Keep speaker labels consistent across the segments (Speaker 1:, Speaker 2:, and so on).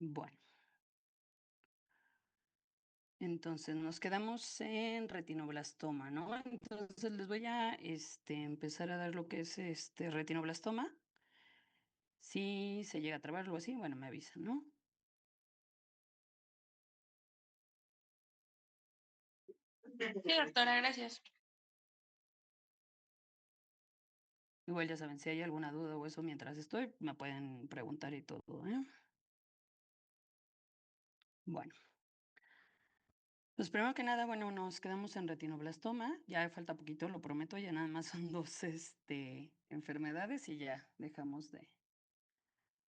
Speaker 1: Bueno, entonces nos quedamos en retinoblastoma, ¿no? Entonces les voy a empezar a dar lo que es retinoblastoma. Si se llega a trabar algo así, bueno, me avisan, ¿no?
Speaker 2: Sí, doctora, gracias.
Speaker 1: Igual ya saben, si hay alguna duda o eso mientras estoy, me pueden preguntar y todo, ¿eh? Bueno, pues primero que nada, bueno, nos quedamos en retinoblastoma. Ya falta poquito, lo prometo, ya nada más son dos enfermedades y ya dejamos de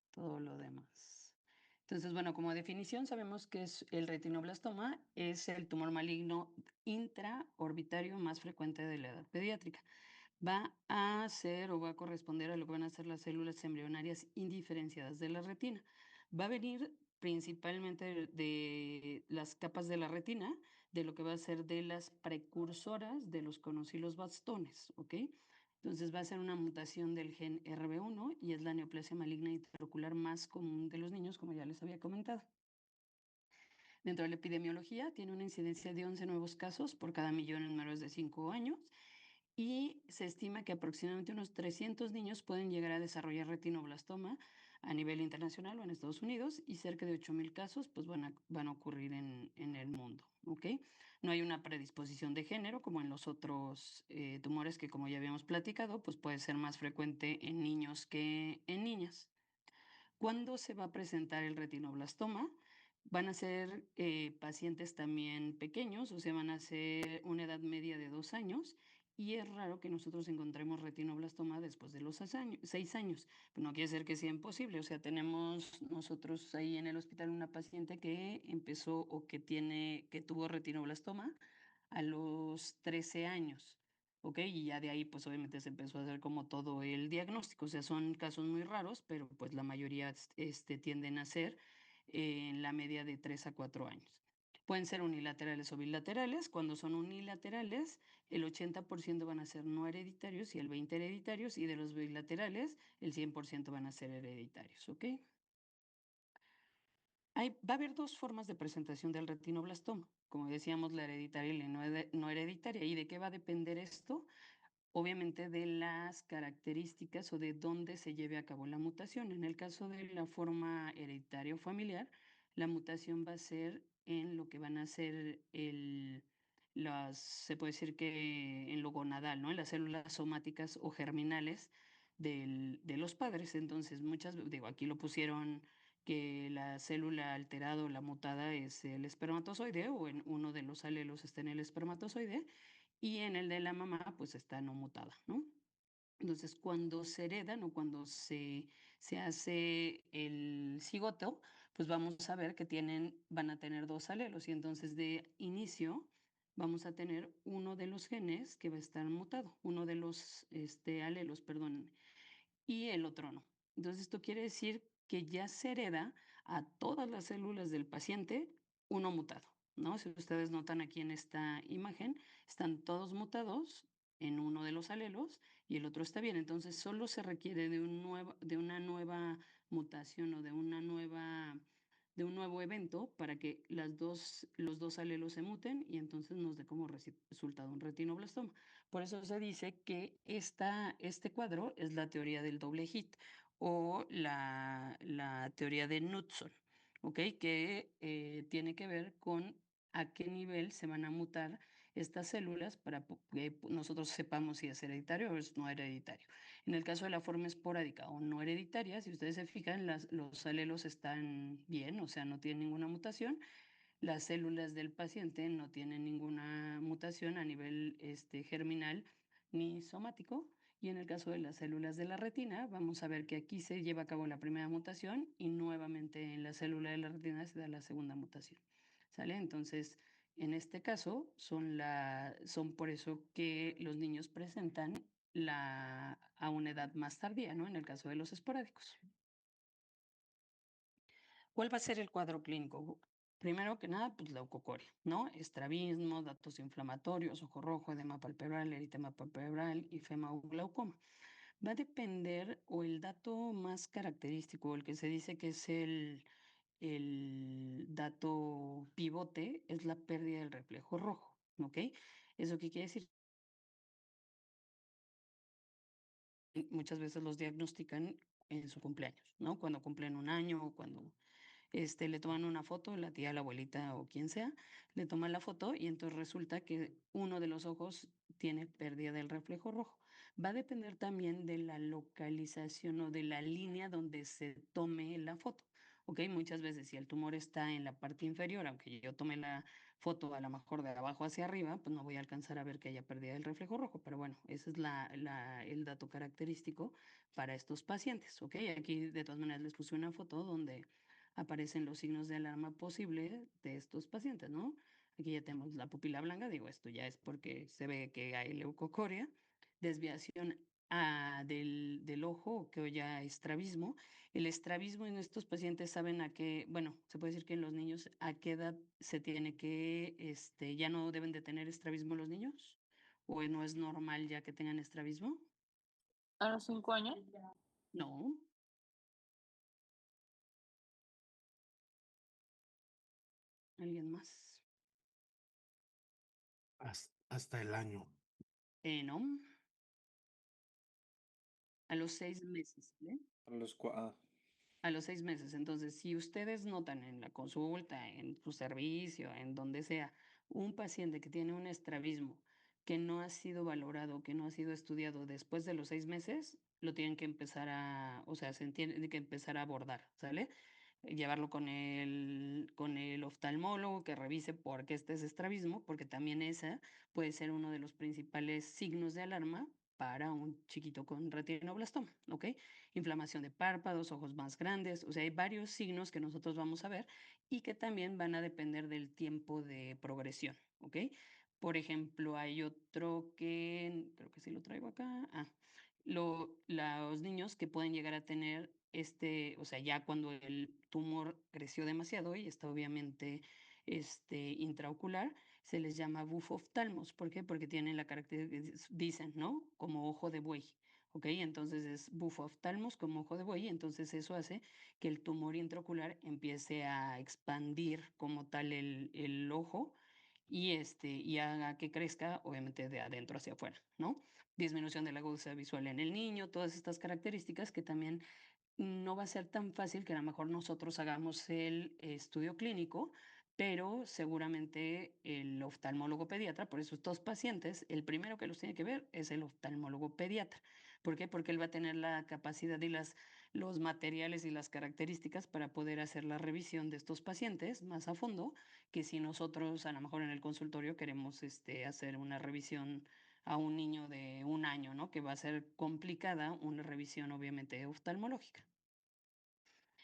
Speaker 1: todo lo demás. Entonces, bueno, como definición sabemos que es el retinoblastoma es el tumor maligno intraorbitario más frecuente de la edad pediátrica. Va a ser o va a corresponder a lo que van a ser las células embrionarias indiferenciadas de la retina. Va a venir principalmente de las capas de la retina, de lo que va a ser de las precursoras de los conocidos bastones, ¿ok? Entonces va a ser una mutación del gen RB1 y es la neoplasia maligna intraocular más común de los niños, como ya les había comentado. Dentro de la epidemiología, tiene una incidencia de 11 nuevos casos por cada millón en menores de 5 años y se estima que aproximadamente unos 300 niños pueden llegar a desarrollar retinoblastoma a nivel internacional o en Estados Unidos y cerca de 8,000 casos pues van a ocurrir en el mundo, ¿ok? No hay una predisposición de género como en los otros tumores que como ya habíamos platicado, pues puede ser más frecuente en niños que en niñas. ¿Cuándo se va a presentar el retinoblastoma? Van a ser pacientes también pequeños, o sea, van a ser una edad media de 2 años. Y es raro que nosotros encontremos retinoblastoma después de los 6 años. Pero no quiere decir que sea imposible. O sea, tenemos nosotros ahí en el hospital una paciente que empezó o que tuvo retinoblastoma a los 13 años. ¿Ok? Y ya de ahí, pues obviamente se empezó a hacer como todo el diagnóstico. O sea, son casos muy raros, pero pues la mayoría tienden a ser en la media de 3 a 4 años. Pueden ser unilaterales o bilaterales. Cuando son unilaterales, el 80% van a ser no hereditarios y el 20% hereditarios, y de los bilaterales, el 100% van a ser hereditarios. ¿Ok? Va a haber dos formas de presentación del retinoblastoma. Como decíamos, la hereditaria y la no hereditaria. ¿Y de qué va a depender esto? Obviamente de las características o de dónde se lleve a cabo la mutación. En el caso de la forma hereditaria o familiar, la mutación va a ser en lo que van a ser se puede decir que en lo gonadal, ¿no? En las células somáticas o germinales de los padres. Entonces, digo, aquí lo pusieron que la célula alterada o la mutada es el espermatozoide o en uno de los alelos está en el espermatozoide y en el de la mamá, pues está no mutada, ¿no? Entonces, cuando se heredan o cuando se hace el cigoto, pues vamos a ver que van a tener dos alelos y entonces de inicio vamos a tener uno de los genes que va a estar mutado, uno de los alelos, perdón, y el otro no. Entonces, esto quiere decir que ya se hereda a todas las células del paciente uno mutado, ¿no? Si ustedes notan aquí en esta imagen, están todos mutados en uno de los alelos y el otro está bien. Entonces, solo se requiere de una nueva mutación o de un nuevo evento para que los dos alelos se muten y entonces nos dé como resultado un retinoblastoma. Por eso se dice que este cuadro es la teoría del doble hit o la teoría de Knudson, ¿ok? Que tiene que ver con a qué nivel se van a mutar estas células para que nosotros sepamos si es hereditario o es no hereditario. En el caso de la forma esporádica o no hereditaria, si ustedes se fijan, los alelos están bien, o sea, no tienen ninguna mutación. Las células del paciente no tienen ninguna mutación a nivel germinal ni somático. Y en el caso de las células de la retina, vamos a ver que aquí se lleva a cabo la primera mutación y nuevamente en la célula de la retina se da la segunda mutación. ¿Sale? Entonces, en este caso, son por eso que los niños presentan a una edad más tardía, ¿no? En el caso de los esporádicos. ¿Cuál va a ser el cuadro clínico? Primero que nada, pues leucocoria, ¿no? Estrabismo, datos inflamatorios, ojo rojo, edema palpebral, eritema palpebral y glaucoma. Va a depender, o el dato más característico, el que se dice que es el dato pivote es la pérdida del reflejo rojo, ¿ok? ¿Eso qué quiere decir? Muchas veces los diagnostican en su cumpleaños, ¿no? Cuando cumplen un año o cuando le toman una foto, la tía, la abuelita o quien sea, le toman la foto y entonces resulta que uno de los ojos tiene pérdida del reflejo rojo. Va a depender también de la localización o de la línea donde se tome la foto. ¿Ok? Muchas veces si el tumor está en la parte inferior, aunque yo tome la foto a lo mejor de abajo hacia arriba, pues no voy a alcanzar a ver que haya pérdida del reflejo rojo. Pero bueno, ese es el dato característico para estos pacientes. ¿Ok? Aquí de todas maneras les puse una foto donde aparecen los signos de alarma posible de estos pacientes, ¿no? Aquí ya tenemos la pupila blanca, digo, esto ya es porque se ve que hay leucocoria, desviación del ojo, que ya estrabismo. El estrabismo en estos pacientes saben a qué, bueno, se puede decir que en los niños, ¿a qué edad se tiene que, ya no deben de tener estrabismo los niños? ¿O no es normal ya que tengan estrabismo?
Speaker 2: ¿A los 5 años?
Speaker 1: No, alguien más.
Speaker 3: Hasta el año.
Speaker 1: No, a los 6 meses, ¿vale?
Speaker 4: A los cua- ah,
Speaker 1: A los 6 meses. Entonces, si ustedes notan en la consulta, en su servicio, en donde sea, un paciente que tiene un estrabismo que no ha sido valorado, que no ha sido estudiado después de los 6 meses, lo tienen que empezar o sea, se tiene que empezar a abordar, ¿sale? Llevarlo con el oftalmólogo que revise por qué este es estrabismo, porque también esa puede ser uno de los principales signos de alarma para un chiquito con retinoblastoma, ¿ok? Inflamación de párpados, ojos más grandes, o sea, hay varios signos que nosotros vamos a ver y que también van a depender del tiempo de progresión, ¿ok? Por ejemplo, hay otro que creo que sí lo traigo acá. Los niños que pueden llegar a tener o sea, ya cuando el tumor creció demasiado y está obviamente intraocular, se les llama bufoftalmos. ¿Por qué? Porque tienen la característica, dicen, ¿no? Como ojo de buey. ¿Ok? Entonces es bufoftalmos como ojo de buey, entonces eso hace que el tumor intraocular empiece a expandir como tal el ojo y haga que crezca, obviamente, de adentro hacia afuera, ¿no? Disminución de la agudeza visual en el niño, todas estas características que también no va a ser tan fácil que a lo mejor nosotros hagamos el estudio clínico, pero seguramente el oftalmólogo pediatra, por eso estos pacientes, el primero que los tiene que ver es el oftalmólogo pediatra. ¿Por qué? Porque él va a tener la capacidad y los materiales y las características para poder hacer la revisión de estos pacientes más a fondo que si nosotros a lo mejor en el consultorio queremos hacer una revisión a un niño de un año, ¿no? Que va a ser complicada una revisión obviamente oftalmológica.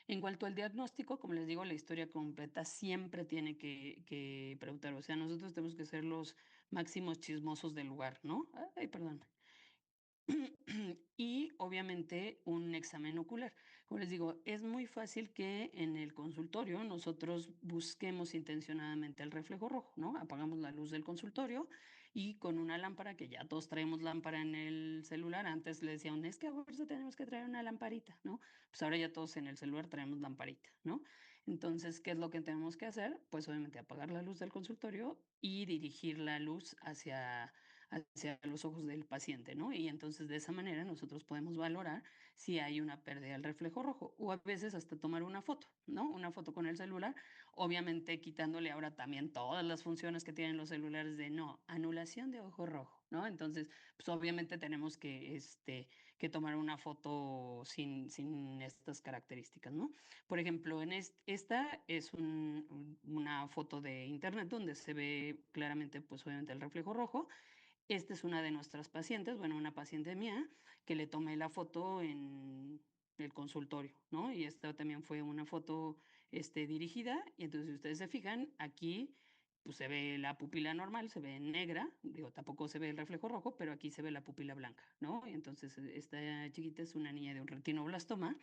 Speaker 1: En cuanto al diagnóstico, como les digo, la historia completa siempre tiene que preguntar. O sea, nosotros tenemos que ser los máximos chismosos del lugar, ¿no? Ay, perdón. Y obviamente un examen ocular. Como les digo, es muy fácil que en el consultorio nosotros busquemos intencionadamente el reflejo rojo, ¿no? Apagamos la luz del consultorio y con una lámpara, que ya todos traemos lámpara en el celular, antes le decían, es que a fuerza tenemos que traer una lamparita, ¿no? Pues ahora ya todos en el celular traemos lamparita, ¿no? Entonces, ¿qué es lo que tenemos que hacer? Pues obviamente apagar la luz del consultorio y dirigir la luz hacia los ojos del paciente, ¿no? Y entonces de esa manera nosotros podemos valorar si hay una pérdida del reflejo rojo o a veces hasta tomar una foto, ¿no? Una foto con el celular, obviamente quitándole ahora también todas las funciones que tienen los celulares de no, anulación de ojo rojo, ¿no? Entonces, pues obviamente tenemos que tomar una foto sin estas características, ¿no? Por ejemplo, esta es una foto de internet donde se ve claramente, pues obviamente el reflejo rojo. Esta es una de nuestras pacientes, bueno, una paciente mía, que le tomé la foto en el consultorio, ¿no? Y esta también fue una foto, dirigida, y entonces si ustedes se fijan, aquí, pues se ve la pupila normal, se ve negra, digo, tampoco se ve el reflejo rojo, pero aquí se ve la pupila blanca, ¿no? Y entonces esta chiquita es una niña de un retinoblastoma,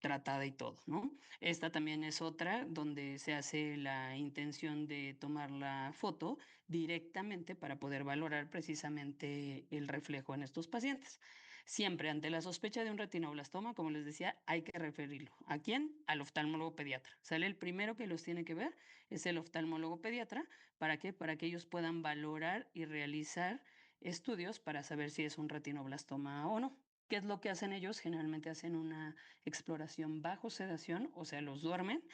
Speaker 1: tratada y todo, ¿no? Esta también es otra donde se hace la intención de tomar la foto directamente para poder valorar precisamente el reflejo en estos pacientes. Siempre ante la sospecha de un retinoblastoma, como les decía, hay que referirlo. ¿A quién? Al oftalmólogo pediatra. Sale el primero que los tiene que ver, es el oftalmólogo pediatra. ¿Para qué? Para que ellos puedan valorar y realizar estudios para saber si es un retinoblastoma o no. ¿Qué es lo que hacen ellos? Generalmente hacen una exploración bajo sedación, o sea, los duermen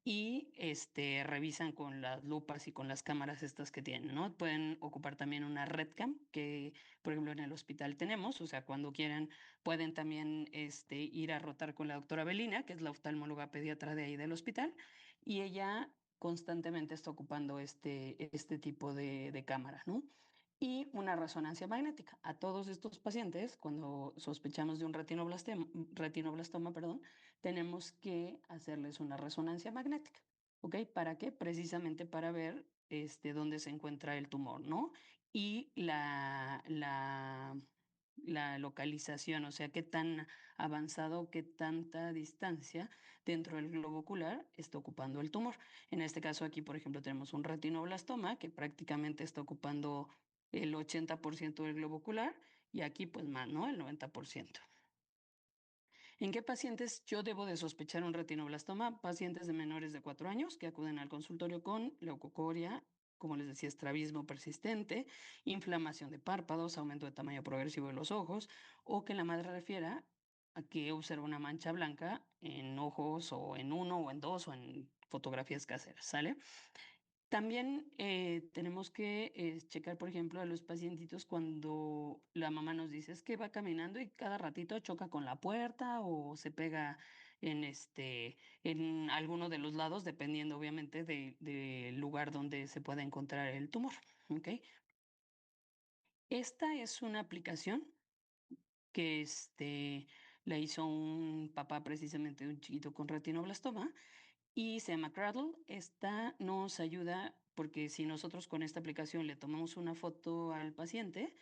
Speaker 1: y revisan con las lupas y con las cámaras estas que tienen, ¿no? Pueden ocupar también una RedCam que, por ejemplo, en el hospital tenemos, o sea, cuando quieran pueden también ir a rotar con la doctora Belina, que es la oftalmóloga pediatra de ahí del hospital, y ella constantemente está ocupando este tipo de cámara, ¿no? Y una resonancia magnética. A todos estos pacientes, cuando sospechamos de un retinoblastoma, perdón, tenemos que hacerles una resonancia magnética. ¿Ok? ¿Para qué? Precisamente para ver dónde se encuentra el tumor, ¿no? Y la localización, o sea, qué tan avanzado, qué tanta distancia dentro del globo ocular está ocupando el tumor. En este caso aquí, por ejemplo, tenemos un retinoblastoma que prácticamente está ocupando el 80% del globo ocular y aquí pues más, ¿no? El 90%. ¿En qué pacientes yo debo de sospechar un retinoblastoma? Pacientes de menores de 4 años que acuden al consultorio con leucocoria, como les decía, estrabismo persistente, inflamación de párpados, aumento de tamaño progresivo de los ojos, o que la madre refiera a que observa una mancha blanca en ojos o en uno o en dos o en fotografías caseras, ¿sale? También tenemos que checar, por ejemplo, a los pacientitos cuando la mamá nos dice es que va caminando y cada ratito choca con la puerta o se pega en alguno de los lados, dependiendo obviamente del lugar donde se pueda encontrar el tumor. ¿Ok? Esta es una aplicación que la hizo un papá precisamente de un chiquito con retinoblastoma y se llama Cradle. Esta nos ayuda porque si nosotros con esta aplicación le tomamos una foto al paciente,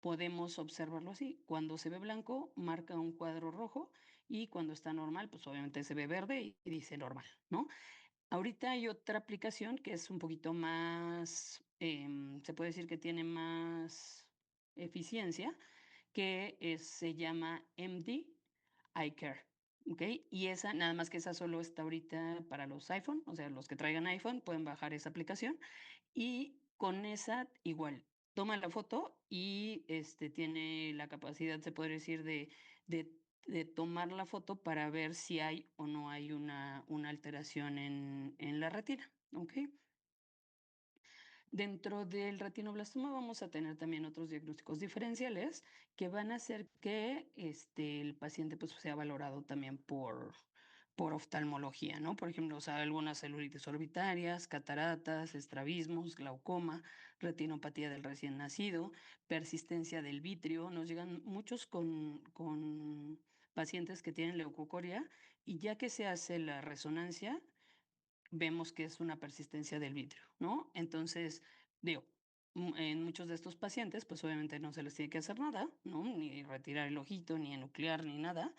Speaker 1: podemos observarlo así. Cuando se ve blanco, marca un cuadro rojo y cuando está normal, pues obviamente se ve verde y dice normal, ¿no? Ahorita hay otra aplicación que es un poquito más, se puede decir que tiene más eficiencia, se llama MD Eye Care. ¿Ok? Y esa, nada más que esa solo está ahorita para los iPhone, o sea, los que traigan iPhone pueden bajar esa aplicación y con esa igual toma la foto y tiene la capacidad, se puede decir, de, de tomar la foto para ver si hay o no hay una alteración en la retina. ¿Ok? Dentro del retinoblastoma vamos a tener también otros diagnósticos diferenciales que van a hacer que el paciente pues, sea valorado también por oftalmología, ¿no? Por ejemplo, o sea, algunas celulitis orbitarias, cataratas, estrabismos, glaucoma, retinopatía del recién nacido, persistencia del vitrio. Nos llegan muchos con pacientes que tienen leucocoria y ya que se hace la resonancia, vemos que es una persistencia del vitrio, ¿no? Entonces, digo, en muchos de estos pacientes, pues obviamente no se les tiene que hacer nada, ¿no? Ni retirar el ojito, ni enuclear, ni nada,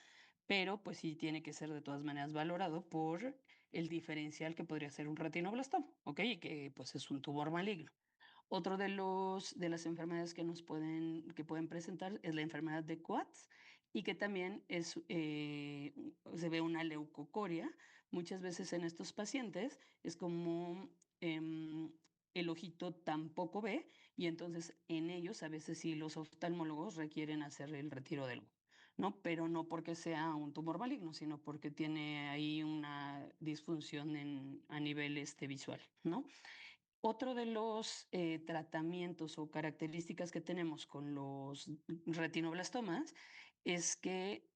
Speaker 1: pero pues sí tiene que ser de todas maneras valorado por el diferencial que podría ser un retinoblastoma, ¿ok? Y que pues es un tumor maligno. Otro de las enfermedades que pueden presentar es la enfermedad de Coats y que también se ve una leucocoria. Muchas veces en estos pacientes es como el ojito tampoco ve y entonces en ellos a veces sí los oftalmólogos requieren hacer el retiro del ojo, ¿no? Pero no porque sea un tumor maligno, sino porque tiene ahí una disfunción a nivel visual, ¿no? Otro de los tratamientos o características que tenemos con los retinoblastomas es que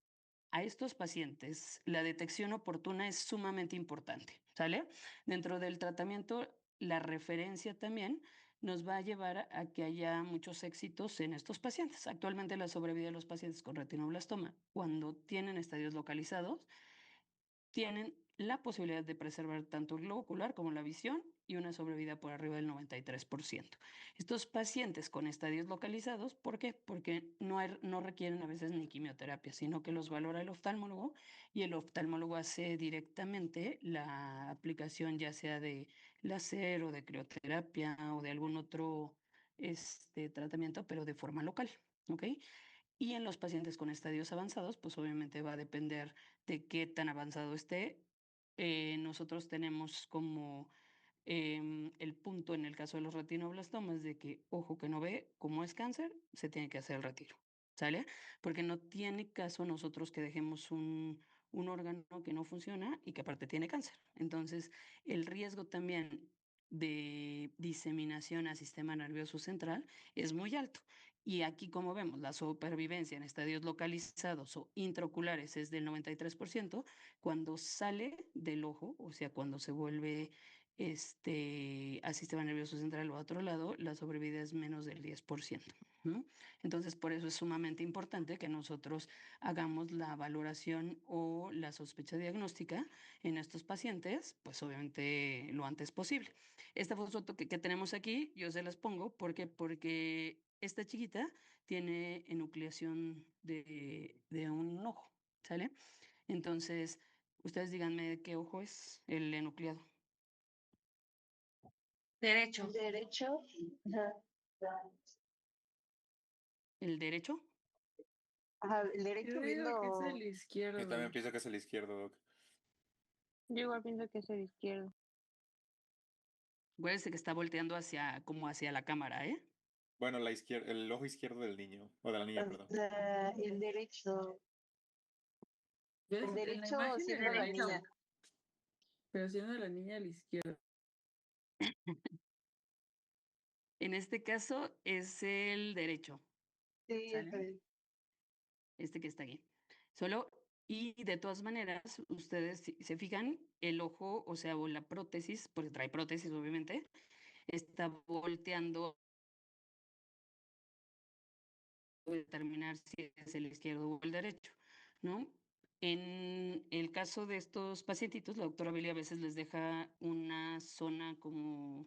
Speaker 1: a estos pacientes la detección oportuna es sumamente importante, ¿sale? Dentro del tratamiento, la referencia también nos va a llevar a que haya muchos éxitos en estos pacientes. Actualmente la sobrevida de los pacientes con retinoblastoma, cuando tienen estadios localizados, tienen la posibilidad de preservar tanto el globo ocular como la visión y una sobrevida por arriba del 93%. Estos pacientes con estadios localizados, ¿por qué? Porque no requieren a veces ni quimioterapia, sino que los valora el oftalmólogo y el oftalmólogo hace directamente la aplicación ya sea de láser o de crioterapia o de algún otro tratamiento, pero de forma local. ¿Ok? Y en los pacientes con estadios avanzados, pues obviamente va a depender de qué tan avanzado esté. Nosotros tenemos como el punto en el caso de los retinoblastomas de que, ojo que no ve, como es cáncer, se tiene que hacer el retiro, ¿sale? Porque no tiene caso nosotros que dejemos un órgano que no funciona y que aparte tiene cáncer. Entonces, el riesgo también de diseminación al sistema nervioso central es muy alto. Y aquí, como vemos, la supervivencia en estadios localizados o intraoculares es del 93%. Cuando sale del ojo, o sea, cuando se vuelve al sistema nervioso central o a otro lado, la sobrevivencia es menos del 10%. ¿No? Entonces, por eso es sumamente importante que nosotros hagamos la valoración o la sospecha diagnóstica en estos pacientes, pues obviamente lo antes posible. Esta foto que tenemos aquí, yo se las pongo porque esta chiquita tiene enucleación de un ojo, ¿sale? Entonces, ustedes díganme de qué ojo es el enucleado.
Speaker 2: Derecho.
Speaker 4: Derecho. Ajá.
Speaker 1: ¿El derecho?
Speaker 4: Ajá, el
Speaker 2: Yo
Speaker 4: derecho
Speaker 2: digo que es el
Speaker 4: viendo.
Speaker 5: Yo
Speaker 2: izquierdo.
Speaker 5: también pienso que es el izquierdo, Doc.
Speaker 2: Yo igual pienso que es el izquierdo.
Speaker 1: Acuérdense que está volteando como hacia la cámara, ¿eh?
Speaker 5: Bueno, la izquierda, el ojo izquierdo del niño, o de la niña, perdón.
Speaker 4: El derecho.
Speaker 6: Yo
Speaker 4: El
Speaker 6: en la
Speaker 4: derecho
Speaker 6: imagen el
Speaker 4: siendo la
Speaker 6: derecho,
Speaker 4: niña.
Speaker 6: pero siendo la niña a la izquierda.
Speaker 1: En este caso es el derecho,
Speaker 4: Sí,
Speaker 1: ¿sale?
Speaker 4: está bien.
Speaker 1: Este que está aquí. Solo, y de todas maneras, ustedes si se fijan, el ojo, o sea, o la prótesis, porque trae prótesis, obviamente, está volteando a determinar si es el izquierdo o el derecho, ¿no? En el caso de estos pacientitos, la doctora Billy a veces les deja una zona como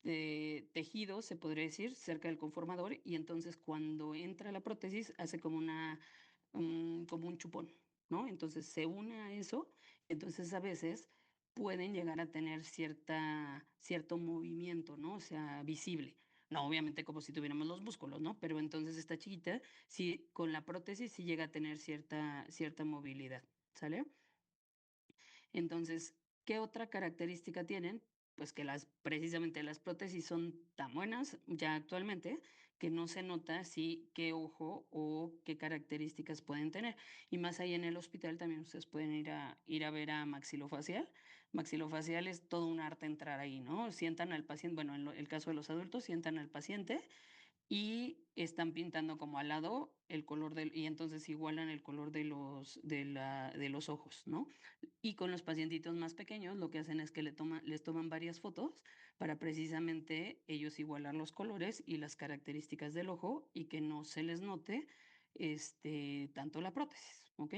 Speaker 1: de tejido, se podría decir, cerca del conformador, y entonces cuando entra la prótesis hace como un chupón, ¿no? Entonces se une a eso, entonces a veces pueden llegar a tener cierto movimiento, ¿no? O sea, visible. No, obviamente como si tuviéramos los músculos, ¿no? Pero entonces esta chiquita, sí, con la prótesis sí llega a tener cierta movilidad, ¿sale? Entonces, ¿qué otra característica tienen? Pues que precisamente las prótesis son tan buenas ya actualmente que no se nota si qué ojo o qué características pueden tener. Y más ahí en el hospital también ustedes pueden ir a ver a maxilofacial. Maxilofacial es todo un arte entrar ahí, ¿no? Sientan al paciente, bueno, en el caso de los adultos, sientan al paciente y están pintando como al lado el color y entonces igualan el color de los ojos, ¿no? Y con los pacientitos más pequeños lo que hacen es que les toman varias fotos para precisamente ellos igualar los colores y las características del ojo y que no se les note tanto la prótesis, ¿ok?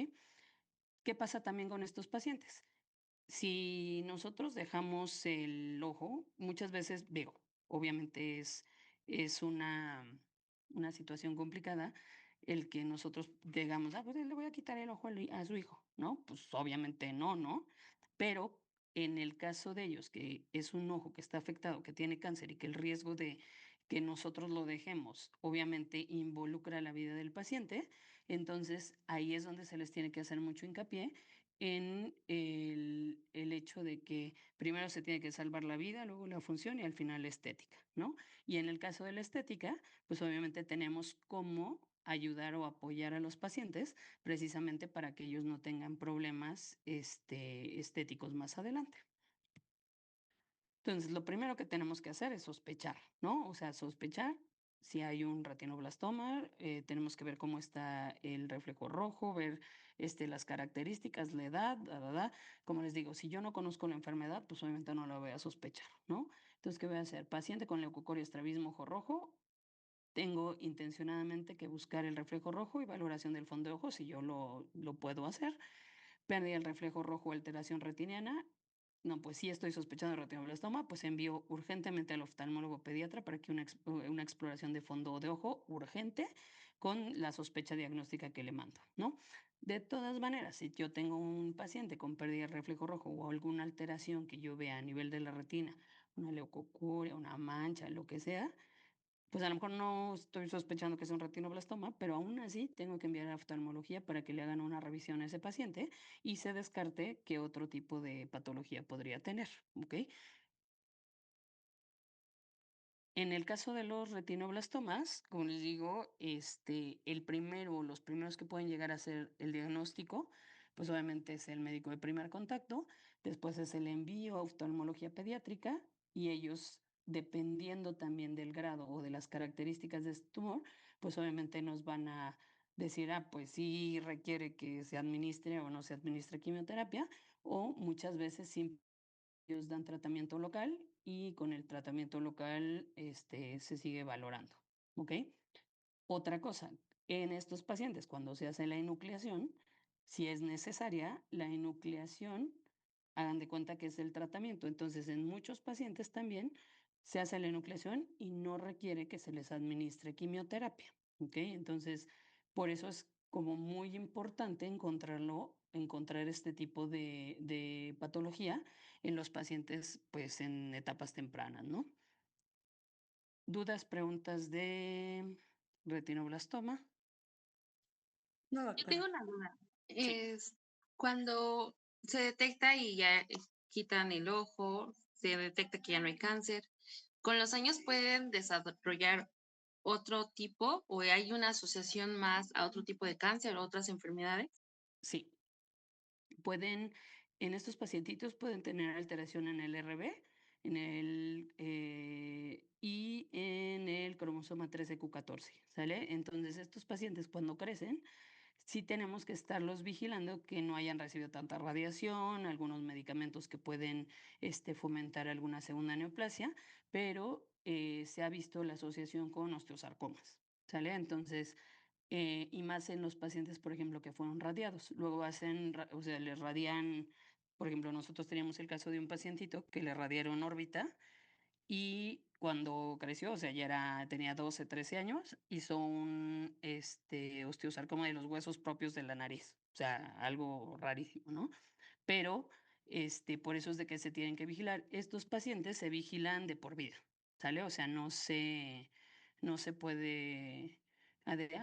Speaker 1: ¿Qué pasa también con estos pacientes? Si nosotros dejamos el ojo, muchas veces, digo, obviamente es una situación complicada el que nosotros digamos, pues le voy a quitar el ojo a su hijo, ¿no? Pues obviamente no, ¿no? Pero en el caso de ellos, que es un ojo que está afectado, que tiene cáncer y que el riesgo de que nosotros lo dejemos, obviamente involucra la vida del paciente, entonces ahí es donde se les tiene que hacer mucho hincapié en el hecho de que primero se tiene que salvar la vida, luego la función y al final la estética, ¿no? Y en el caso de la estética, pues obviamente tenemos cómo ayudar o apoyar a los pacientes precisamente para que ellos no tengan problemas estéticos más adelante. Entonces, lo primero que tenemos que hacer es sospechar, ¿no? O sea, sospechar si hay un retinoblastoma, tenemos que ver cómo está el reflejo rojo, ver las características, la edad, Como les digo, si yo no conozco la enfermedad, pues obviamente no la voy a sospechar, ¿no? Entonces, ¿qué voy a hacer? Paciente con leucocoria, estrabismo, ojo rojo, tengo intencionadamente que buscar el reflejo rojo y valoración del fondo de ojo, si yo lo puedo hacer. Pérdida del reflejo rojo o alteración retiniana. No, pues sí estoy sospechando de retinoblastoma, pues envío urgentemente al oftalmólogo pediatra para que una exploración de fondo de ojo urgente con la sospecha diagnóstica que le mando, ¿no? De todas maneras, si yo tengo un paciente con pérdida de reflejo rojo o alguna alteración que yo vea a nivel de la retina, una leucocuria, una mancha, lo que sea, pues a lo mejor no estoy sospechando que sea un retinoblastoma, pero aún así tengo que enviar a oftalmología para que le hagan una revisión a ese paciente y se descarte qué otro tipo de patología podría tener, ¿ok? En el caso de los retinoblastomas, como les digo, los primeros que pueden llegar a hacer el diagnóstico, pues obviamente es el médico de primer contacto, después es el envío a oftalmología pediátrica y ellos, dependiendo también del grado o de las características de este tumor, pues obviamente nos van a decir, pues sí requiere que se administre o no se administre quimioterapia, o muchas veces ellos dan tratamiento local y con el tratamiento local se sigue valorando. ¿Ok? Otra cosa, en estos pacientes, cuando se hace la enucleación, si es necesaria, la enucleación, hagan de cuenta que es el tratamiento. Entonces, en muchos pacientes también se hace la enucleación y no requiere que se les administre quimioterapia. ¿Ok? Entonces, por eso es como muy importante encontrar este tipo de patología en los pacientes, pues en etapas tempranas, ¿no? ¿Dudas, preguntas de retinoblastoma?
Speaker 6: No,
Speaker 2: Yo
Speaker 6: doctora.
Speaker 2: tengo una duda.
Speaker 1: Sí.
Speaker 2: Es cuando se detecta y ya quitan el ojo, se detecta que ya no hay cáncer, ¿con los años pueden desarrollar otro tipo o hay una asociación más a otro tipo de cáncer o otras enfermedades?
Speaker 1: Sí, en estos pacientitos pueden tener alteración en el RB y en el cromosoma 13q14, ¿sale? Entonces, estos pacientes cuando crecen, sí tenemos que estarlos vigilando que no hayan recibido tanta radiación, algunos medicamentos que pueden fomentar alguna segunda neoplasia, pero se ha visto la asociación con osteosarcomas, ¿sale? Entonces, y más en los pacientes, por ejemplo, que fueron radiados. Luego o sea, les radian, por ejemplo, nosotros teníamos el caso de un pacientito que le radiaron órbita y cuando creció, o sea, tenía 12, 13 años, hizo un osteosarcoma de los huesos propios de la nariz. O sea, algo rarísimo, ¿no? Pero por eso es de que se tienen que vigilar. Estos pacientes se vigilan de por vida, ¿sale? O sea, no se puede,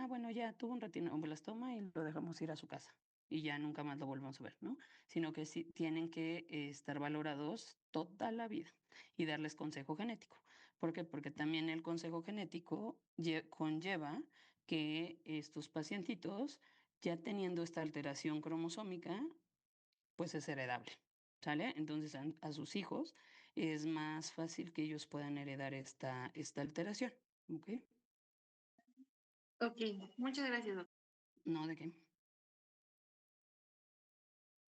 Speaker 1: bueno, ya tuvo un retinoblastoma y lo dejamos ir a su casa y ya nunca más lo volvemos a ver, ¿no? Sino que sí tienen que estar valorados toda la vida y darles consejo genético. ¿Por qué? Porque también el consejo genético conlleva que estos pacientitos, ya teniendo esta alteración cromosómica, pues es heredable, ¿sale? Entonces a sus hijos es más fácil que ellos puedan heredar esta alteración, ¿ok?
Speaker 2: Ok, muchas gracias, doctor.
Speaker 1: No de qué.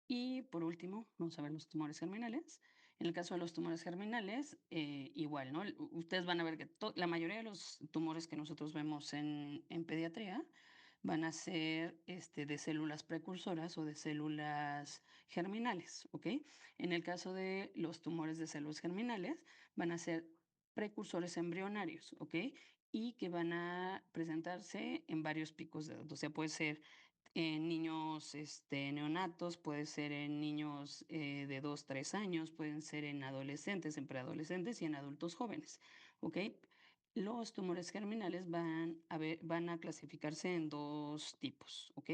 Speaker 1: Y por último, vamos a ver los tumores germinales. En el caso de los tumores germinales, igual, ¿no? Ustedes van a ver que la mayoría de los tumores que nosotros vemos en pediatría van a ser de células precursoras o de células germinales, ¿ok? En el caso de los tumores de células germinales, van a ser precursores embrionarios, ¿ok? Y que van a presentarse en varios picos de edad. O sea, puede ser en niños neonatos, puede ser en niños de 2, 3 años, pueden ser en adolescentes, en preadolescentes y en adultos jóvenes, ¿ok? Los tumores germinales van a clasificarse en dos tipos, ¿ok?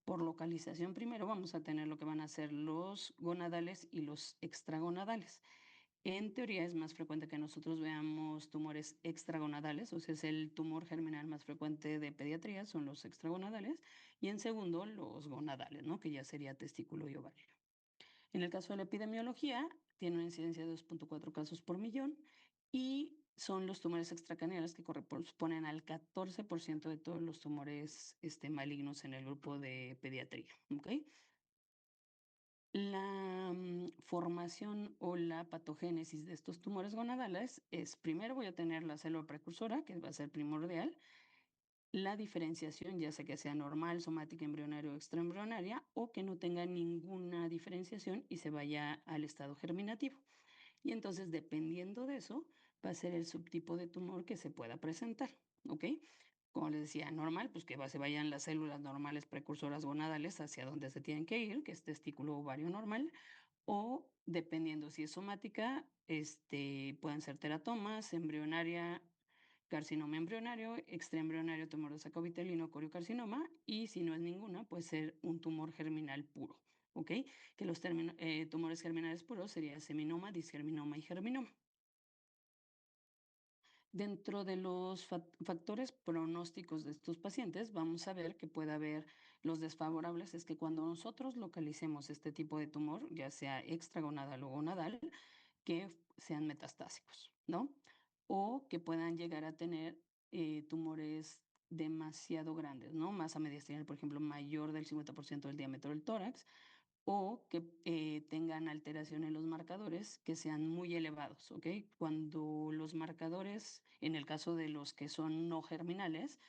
Speaker 1: Por localización, primero vamos a tener lo que van a ser los gonadales y los extragonadales. En teoría es más frecuente que nosotros veamos tumores extragonadales, o sea, es el tumor germinal más frecuente de pediatría, son los extragonadales, y en segundo los gonadales, ¿no? Que ya sería testículo y ovario. En el caso de la epidemiología, tiene una incidencia de 2.4 casos por millón y son los tumores extracraneales que corresponden al 14% de todos los tumores malignos en el grupo de pediatría, ¿ok? La formación o la patogénesis de estos tumores gonadales es, primero voy a tener la célula precursora, que va a ser primordial, la diferenciación, ya sea que sea normal, somática, embrionaria o extraembrionaria, o que no tenga ninguna diferenciación y se vaya al estado germinativo. Y entonces, dependiendo de eso, va a ser el subtipo de tumor que se pueda presentar, ¿ok? Como les decía, normal, pues que se vayan las células normales precursoras gonadales hacia donde se tienen que ir, que es testículo ovario normal, o dependiendo si es somática, pueden ser teratomas, embrionaria carcinoma embrionario, extraembrionario, tumor de saco vitelino, coriocarcinoma, y si no es ninguna, puede ser un tumor germinal puro, ¿ok? Que los tumores germinales puros serían seminoma, disgerminoma y germinoma. Dentro de los factores pronósticos de estos pacientes, vamos a ver que puede haber los desfavorables, es que cuando nosotros localicemos este tipo de tumor, ya sea extragonadal o gonadal, que sean metastásicos, ¿no? O que puedan llegar a tener tumores demasiado grandes, ¿no? Masa mediastinal, por ejemplo, mayor del 50% del diámetro del tórax, o que tengan alteración en los marcadores que sean muy elevados, ¿ok? Cuando los marcadores, en el caso de los que son no germinales,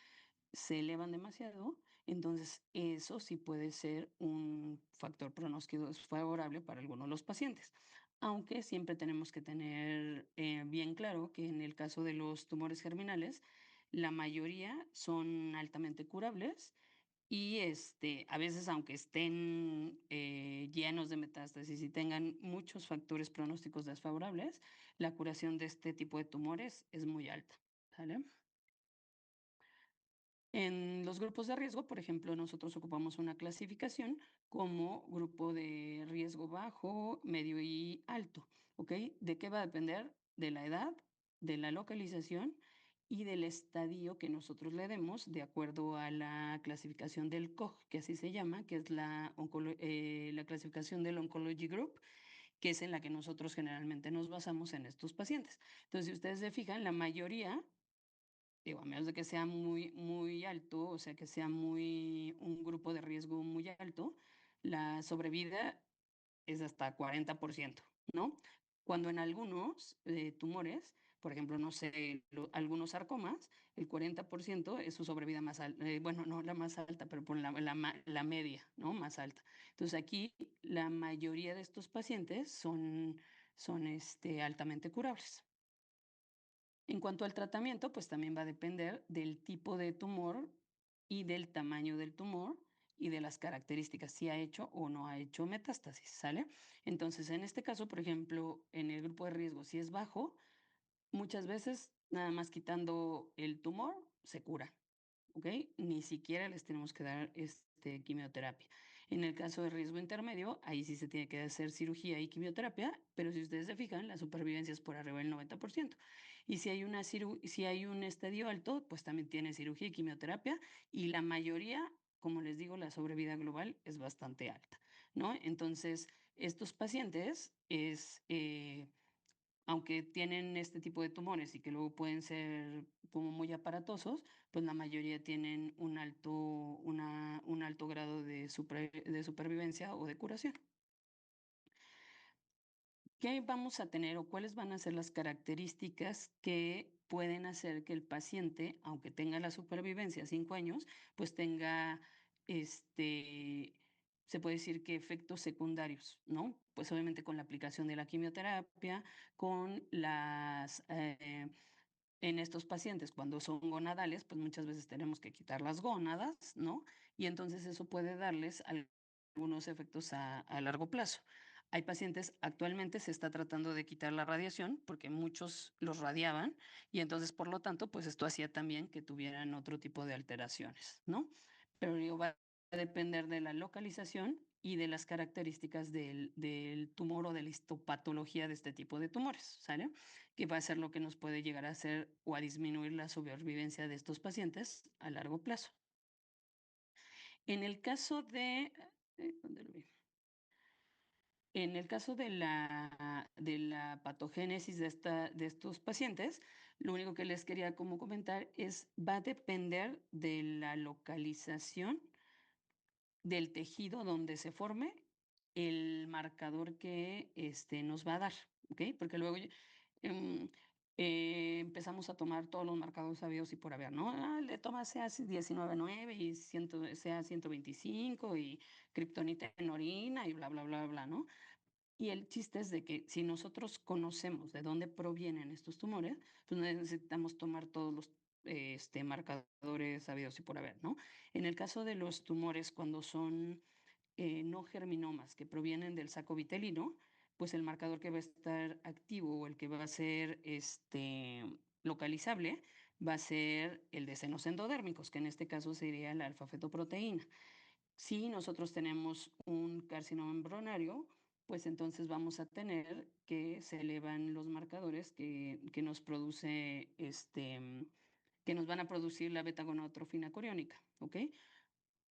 Speaker 1: se elevan demasiado, entonces eso sí puede ser un factor pronóstico desfavorable para algunos de los pacientes. Aunque siempre tenemos que tener bien claro que en el caso de los tumores germinales, la mayoría son altamente curables y a veces, aunque estén llenos de metástasis y tengan muchos factores pronósticos desfavorables, la curación de este tipo de tumores es muy alta. ¿Sale? En los grupos de riesgo, por ejemplo, nosotros ocupamos una clasificación como grupo de riesgo bajo, medio y alto. ¿Ok? ¿De qué va a depender? De la edad, de la localización y del estadio que nosotros le demos de acuerdo a la clasificación del COG, que así se llama, que es la clasificación del Oncology Group, que es en la que nosotros generalmente nos basamos en estos pacientes. Entonces, si ustedes se fijan, la mayoría, digo, a menos de que sea muy, muy alto, o sea, que sea un grupo de riesgo muy alto, la sobrevida es hasta 40%, ¿no? Cuando en algunos tumores, por ejemplo, no sé, algunos sarcomas, el 40% es su sobrevida más alta, bueno, no la más alta, pero por la media, ¿no? Más alta. Entonces aquí la mayoría de estos pacientes son altamente curables. En cuanto al tratamiento, pues también va a depender del tipo de tumor y del tamaño del tumor y de las características, si ha hecho o no ha hecho metástasis, ¿sale? Entonces, en este caso, por ejemplo, en el grupo de riesgo, si es bajo, muchas veces nada más quitando el tumor se cura. ¿Ok? Ni siquiera les tenemos que dar quimioterapia. En el caso de riesgo intermedio, ahí sí se tiene que hacer cirugía y quimioterapia, pero si ustedes se fijan, la supervivencia es por arriba del 90%. Y si hay un estadio alto, pues también tiene cirugía y quimioterapia, y la mayoría, como les digo, la sobrevida global es bastante alta, ¿no? Entonces, estos pacientes aunque tienen este tipo de tumores y que luego pueden ser como muy aparatosos, pues la mayoría tienen un alto grado de supervivencia o de curación. ¿Qué vamos a tener o cuáles van a ser las características que pueden hacer que el paciente, aunque tenga la supervivencia 5 años, pues tenga, se puede decir que efectos secundarios, ¿no? Pues obviamente con la aplicación de la quimioterapia, con en estos pacientes, cuando son gonadales, pues muchas veces tenemos que quitar las gónadas, ¿no? Y entonces eso puede darles algunos efectos a largo plazo. Hay pacientes, actualmente se está tratando de quitar la radiación porque muchos los radiaban y entonces, por lo tanto, pues esto hacía también que tuvieran otro tipo de alteraciones, ¿no? Pero digo, va a depender de la localización y de las características del tumor o de la histopatología de este tipo de tumores, ¿sale? Que va a ser lo que nos puede llegar a hacer o a disminuir la supervivencia de estos pacientes a largo plazo. En el caso ¿dónde lo vi? En el caso de la patogénesis de estos pacientes, lo único que les quería como comentar es, va a depender de la localización del tejido donde se forme el marcador que nos va a dar, ¿ok? Porque luego em, empezamos a tomar todos los marcadores sabidos y por haber, ¿no? Le tomas CA19,9 y 100, CA125 y kriptonita en orina y bla, bla, bla, bla, ¿no? Y el chiste es de que si nosotros conocemos de dónde provienen estos tumores, pues no necesitamos tomar todos los marcadores sabidos y por haber, ¿no? En el caso de los tumores, cuando son no germinomas que provienen del saco vitelino, pues el marcador que va a estar activo o el que va a ser localizable, va a ser el de senos endodérmicos, que en este caso sería la alfa-fetoproteína. Si nosotros tenemos un carcinoma embrionario, pues entonces vamos a tener que se elevan los marcadores que nos produce que nos van a producir la beta-gonadotrofina coriónica, ¿ok?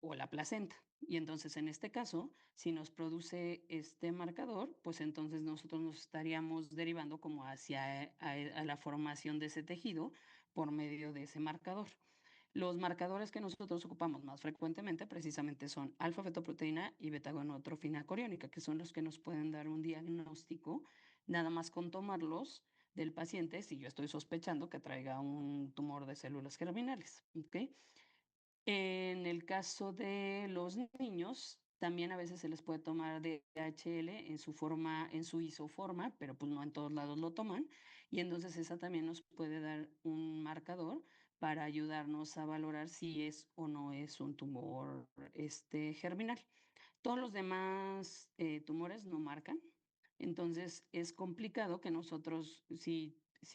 Speaker 1: O la placenta. Y entonces en este caso, si nos produce este marcador, pues entonces nosotros nos estaríamos derivando como hacia a la formación de ese tejido por medio de ese marcador. Los marcadores que nosotros ocupamos más frecuentemente precisamente son alfa-fetoproteína y beta-gonadotrofina coriónica, que son los que nos pueden dar un diagnóstico nada más con tomarlos del paciente si yo estoy sospechando que traiga un tumor de células germinales, ¿ok? En el caso de los niños, también a veces se les puede tomar DHL en su forma, en su isoforma, pero pues no en todos lados lo toman. Y entonces esa también nos puede dar un marcador para ayudarnos a valorar si es o no es un tumor germinal. Todos los demás tumores no marcan, entonces es complicado que nosotros, si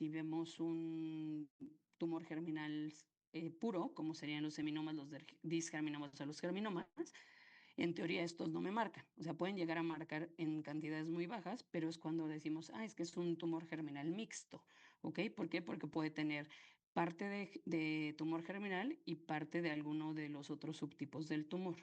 Speaker 1: vemos un tumor germinal puro, como serían los seminomas, los disgerminomas o los germinomas, en teoría estos no me marcan. O sea, pueden llegar a marcar en cantidades muy bajas, pero es cuando decimos, es que es un tumor germinal mixto, ¿ok? ¿Por qué? Porque puede tener parte de tumor germinal y parte de alguno de los otros subtipos del tumor.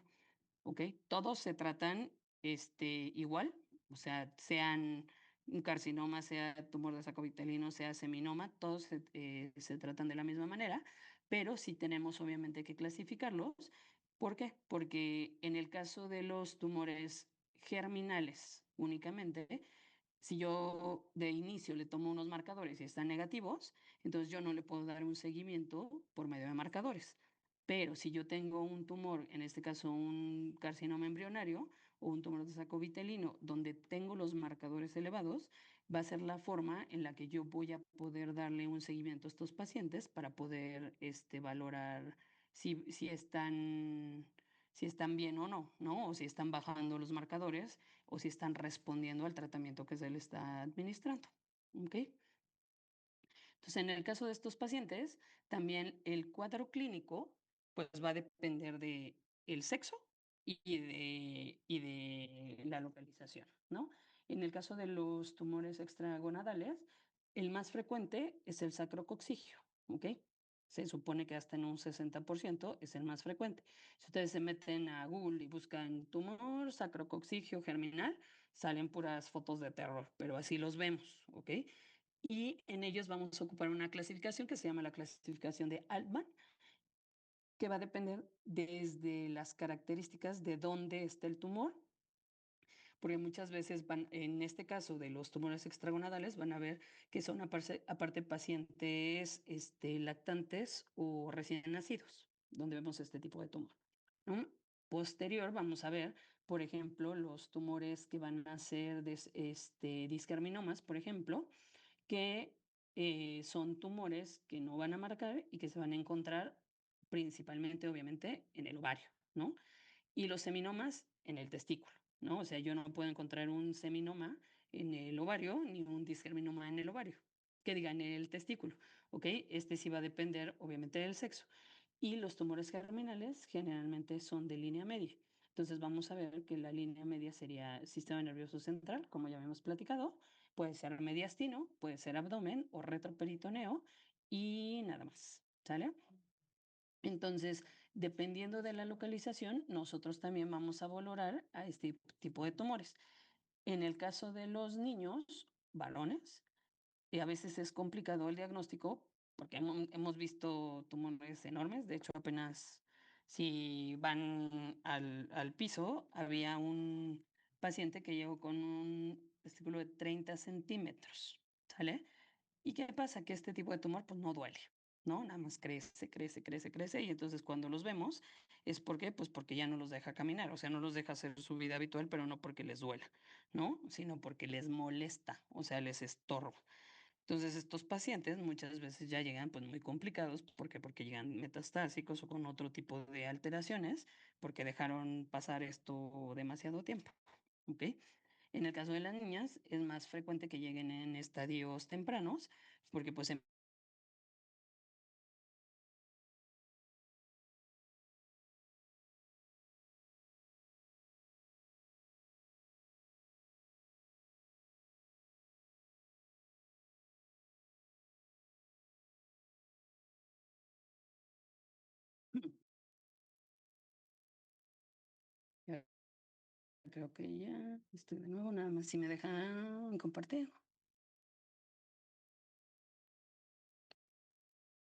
Speaker 1: ¿Ok? Todos se tratan igual, o sea, sean un carcinoma, sea tumor de saco vitelino, sea seminoma, todos se tratan de la misma manera, pero sí tenemos obviamente que clasificarlos. ¿Por qué? Porque en el caso de los tumores germinales únicamente, si yo de inicio le tomo unos marcadores y están negativos, entonces yo no le puedo dar un seguimiento por medio de marcadores. Pero si yo tengo un tumor, en este caso un carcinoma embrionario o un tumor de saco vitelino, donde tengo los marcadores elevados, va a ser la forma en la que yo voy a poder darle un seguimiento a estos pacientes para poder valorar si están bien o no, ¿no? O si están bajando los marcadores o si están respondiendo al tratamiento que se le está administrando. ¿Ok? Entonces, en el caso de estos pacientes, también el cuadro clínico pues va a depender de el sexo y de la localización, ¿no? En el caso de los tumores extragonadales, el más frecuente es el sacrococcigio, ¿ok? Se supone que hasta en un 60% es el más frecuente. Si ustedes se meten a Google y buscan tumor sacrococcigio germinal, salen puras fotos de terror, pero así los vemos, ¿ok? Y en ellos vamos a ocupar una clasificación que se llama la clasificación de Altman, que va a depender desde las características de dónde está el tumor, porque muchas veces van, en este caso de los tumores extragonadales, van a ver que son aparte pacientes lactantes o recién nacidos, donde vemos este tipo de tumor, ¿no? Posterior vamos a ver, por ejemplo, los tumores que van a ser discarminomas, por ejemplo, que son tumores que no van a marcar y que se van a encontrar principalmente, obviamente, en el ovario, ¿no? Y los seminomas en el testículo, ¿no? O sea, yo no puedo encontrar un seminoma en el ovario ni un disgerminoma en el ovario, que digan en el testículo, ¿ok? Este sí va a depender, obviamente, del sexo. Y los tumores germinales generalmente son de línea media. Entonces vamos a ver que la línea media sería sistema nervioso central, como ya habíamos platicado, puede ser mediastino, puede ser abdomen o retroperitoneo y nada más, ¿sale? Entonces, dependiendo de la localización, nosotros también vamos a valorar a este tipo de tumores. En el caso de los niños, varones, y a veces es complicado el diagnóstico porque hemos visto tumores enormes. De hecho, apenas si van al piso, había un paciente que llegó con un testículo de 30 centímetros, ¿sale? ¿Y qué pasa? Que este tipo de tumor pues no duele, ¿no? Nada más crece, crece, crece, crece y entonces cuando los vemos es porque, pues porque ya no los deja caminar, o sea, no los deja hacer su vida habitual, pero no porque les duela, ¿no? Sino porque les molesta, o sea, les estorba. Entonces, estos pacientes muchas veces ya llegan pues muy complicados, ¿por qué? Porque llegan metastásicos o con otro tipo de alteraciones, porque dejaron pasar esto demasiado tiempo, ¿ok? En el caso de las niñas es más frecuente que lleguen en estadios tempranos, porque pues Ya creo que ya estoy de nuevo, nada más si me dejan compartir.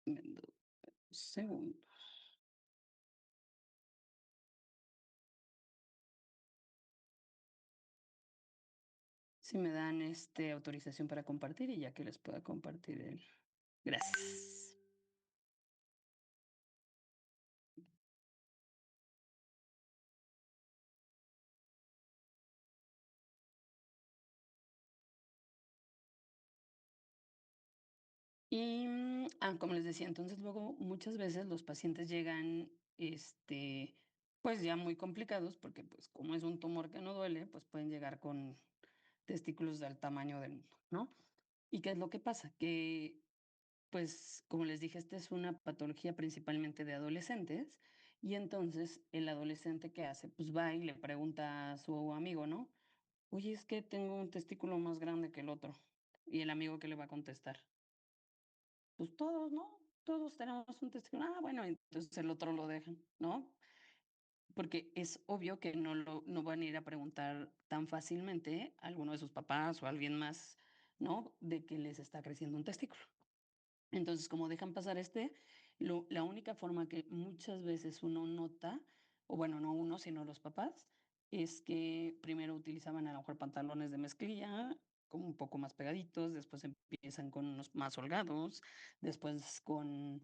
Speaker 1: Dame 2 segundos. Si me dan, autorización para compartir y ya que les pueda compartir el gracias. Y, como les decía, entonces luego muchas veces los pacientes llegan, pues ya muy complicados porque pues como es un tumor que no duele, pues pueden llegar con testículos del tamaño del mundo, ¿no? ¿Y qué es lo que pasa? Que pues como les dije, esta es una patología principalmente de adolescentes y entonces el adolescente que hace, pues va y le pregunta a su amigo, ¿no? Oye, es que tengo un testículo más grande que el otro. Y el amigo que le va a contestar, pues todos, ¿no? Todos tenemos un testículo. Ah, bueno, entonces el otro lo dejan, ¿no? Porque es obvio que no van a ir a preguntar tan fácilmente a alguno de sus papás o a alguien más, ¿no? De que les está creciendo un testículo. Entonces, como dejan pasar la única forma que muchas veces uno nota, o bueno, no uno, sino los papás, es que primero utilizaban a lo mejor pantalones de mezclilla, como un poco más pegaditos, después empiezan con unos más holgados, después con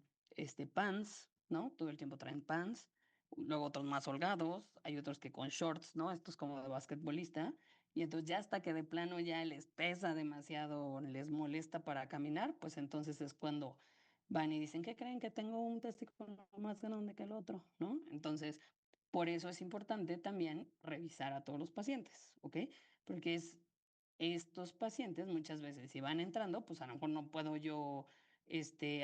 Speaker 1: pants, ¿no? Todo el tiempo traen pants, luego otros más holgados, hay otros que con shorts, ¿no? Estos como de basquetbolista, y entonces ya hasta que de plano ya les pesa demasiado o les molesta para caminar, pues entonces es cuando van y dicen, ¿qué creen? Que tengo un testículo más grande que el otro, ¿no? Entonces, por eso es importante también revisar a todos los pacientes, ¿ok? Porque estos pacientes muchas veces si van entrando, pues a lo mejor no puedo yo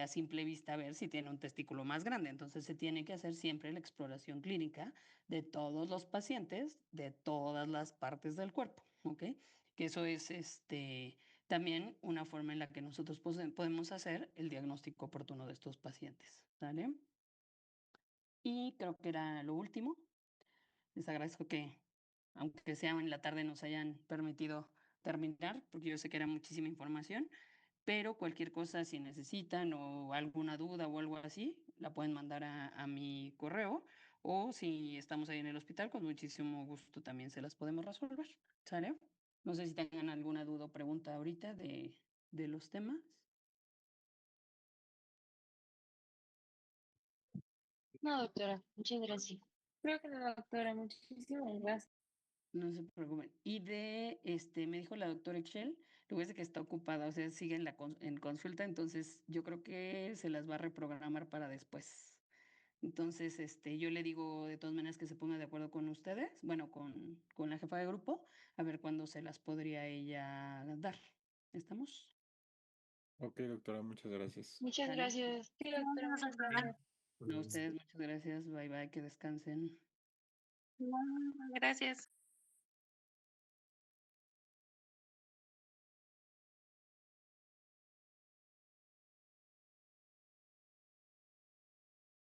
Speaker 1: a simple vista ver si tiene un testículo más grande. Entonces se tiene que hacer siempre la exploración clínica de todos los pacientes, de todas las partes del cuerpo, ¿ok? Que eso es también una forma en la que nosotros podemos hacer el diagnóstico oportuno de estos pacientes, ¿sale? Y creo que era lo último. Les agradezco que, aunque sea en la tarde, nos hayan permitido terminar, porque yo sé que era muchísima información, pero cualquier cosa, si necesitan o alguna duda o algo así, la pueden mandar a mi correo o si estamos ahí en el hospital, con muchísimo gusto también se las podemos resolver, ¿sale? No sé si tengan alguna duda o pregunta ahorita de los temas.
Speaker 4: No, doctora, muchas gracias.
Speaker 6: Creo que la doctora, muchísimas gracias.
Speaker 1: No se preocupen. Y me dijo la doctora Excel, luego es de que está ocupada, o sea, sigue en consulta, entonces yo creo que se las va a reprogramar para después. Entonces, yo le digo de todas maneras que se ponga de acuerdo con ustedes, bueno, con la jefa de grupo, a ver cuándo se las podría ella dar. ¿Estamos?
Speaker 5: Ok, doctora, muchas gracias.
Speaker 4: Muchas
Speaker 1: ¿Sale?
Speaker 4: gracias.
Speaker 6: Sí, doctora, muchas gracias.
Speaker 1: No, ustedes, muchas gracias. Bye bye, que descansen.
Speaker 2: Gracias.